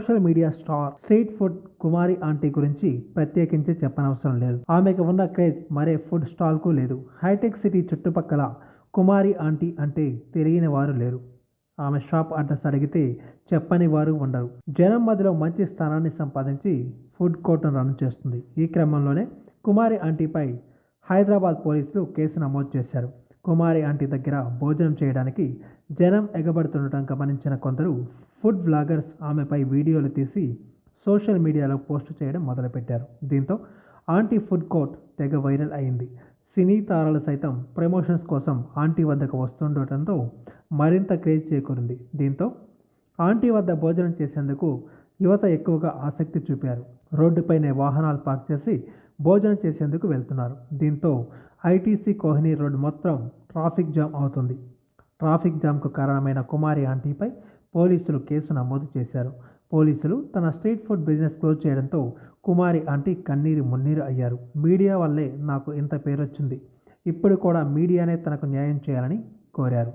Social media star street food Kumari aunty గురించి ప్రత్యేకించి చెప్పనవసరం లేదు. ఆమెకు ఉన్న క్రేజ్ మరే ఫుడ్ స్టాల్ కు లేదు. హైటెక్ సిటీ చుట్టుపక్కల కుమారి ఆంటీ అంటే తెలియని వారు లేరు. ఆమె షాప్ అడ్రస్ అడిగితే చెప్పని వారు ఉండరు. జనం మధ్యలో మంచి స్థానాన్ని సంపాదించి ఫుడ్ కోర్టును రన్ చేస్తుంది. ఈ క్రమంలోనే కుమారి ఆంటీపై హైదరాబాద్ పోలీసులు కేసు నమోదు చేశారు. కుమారి ఆంటీ దగ్గర భోజనం చేయడానికి జనం ఎగబడుతుండటం గమనించిన కొందరు ఫుడ్ వ్లాగర్స్ ఆమెపై వీడియోలు తీసి సోషల్ మీడియాలో పోస్ట్ చేయడం మొదలుపెట్టారు. దీంతో ఆంటీ ఫుడ్ కోర్ట్ తెగ వైరల్ అయింది. సినీ తారలు సైతం ప్రమోషన్స్ కోసం ఆంటీ వద్దకు వస్తుండటంతో మరింత క్రేజ్ చేకూరింది. దీంతో ఆంటీ వద్ద భోజనం చేసేందుకు యువత ఎక్కువగా ఆసక్తి చూపారు. రోడ్డుపైనే వాహనాలు పార్క్ చేసి భోజనం చేసేందుకు వెళ్తున్నారు. దీంతో ఐటీసీ కోహినూర్ రోడ్ మొత్తం ట్రాఫిక్ జామ్ అవుతుంది. ట్రాఫిక్ జామ్కు కారణమైన కుమారి ఆంటీపై పోలీసులు కేసు నమోదు చేశారు. పోలీసులు తన స్ట్రీట్ ఫుడ్ బిజినెస్ క్లోజ్ చేయడంతో కుమారి ఆంటీ కన్నీరు మున్నీరు అయ్యారు. మీడియా వల్లే నాకు ఇంత పేరొచ్చింది, ఇప్పుడు కూడా మీడియానే తనకు న్యాయం చేయాలని కోరారు.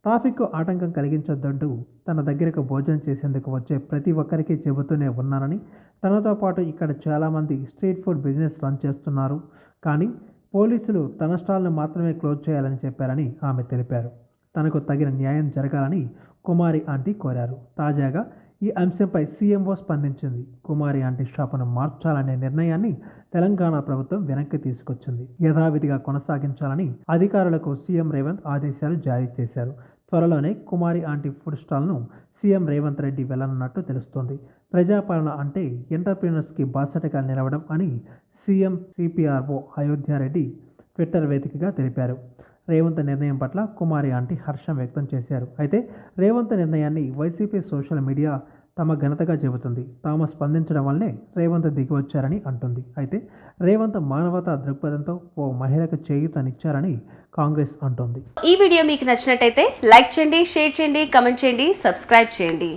ట్రాఫిక్కు ఆటంకం కలిగించొద్దంటూ తన దగ్గరకు భోజనం చేసేందుకు వచ్చే ప్రతి ఒక్కరికి చెబుతూనే ఉన్నానని, తనతో పాటు ఇక్కడ చాలామంది స్ట్రీట్ ఫుడ్ బిజినెస్ రన్ చేస్తున్నారు, కానీ పోలీసులు తన స్టాల్ను మాత్రమే క్లోజ్ చేయాలని చెప్పారని ఆమె తెలిపారు. తనకు తగిన న్యాయం జరగాలని కుమారి ఆంటీ కోరారు. తాజాగా ఈ అంశంపై సీఎంఓ స్పందించింది. కుమారి ఆంటీ షాపును మార్చాలనే నిర్ణయాన్ని తెలంగాణ ప్రభుత్వం వెనక్కి తీసుకొచ్చింది. యథావిధిగా కొనసాగించాలని అధికారులకు సీఎం రేవంత్ ఆదేశాలు జారీ చేశారు. త్వరలోనే కుమారి ఆంటీ ఫుడ్ స్టాల్ను సీఎం రేవంత్ రెడ్డి వెళ్లనున్నట్టు తెలుస్తోంది. ప్రజాపాలన అంటే ఎంటర్ప్రీనర్స్కి బాసటగా నిలవడం అని సీఎం సిపిఆర్ఓ అయోధ్యారెడ్డి ట్విట్టర్ వేదికగా తెలిపారు. రేవంత్ నిర్ణయం పట్ల కుమారి ఆంటీ హర్షం వ్యక్తం చేశారు. అయితే రేవంత్ నిర్ణయాన్ని వైసీపీ సోషల్ మీడియా తమ ఘనతగా చెబుతుంది. తాము స్పందించడం వల్లే రేవంత్ దిగివచ్చారని అంటుంది. అయితే రేవంత్ మానవతా దృక్పథంతో ఓ మహిళకు చేయూతనిచ్చారని కాంగ్రెస్ అంటోంది. ఈ వీడియో మీకు నచ్చినట్టయితే లైక్ చేయండి, షేర్ చేయండి, కమెంట్ చేయండి, సబ్స్క్రైబ్ చేయండి.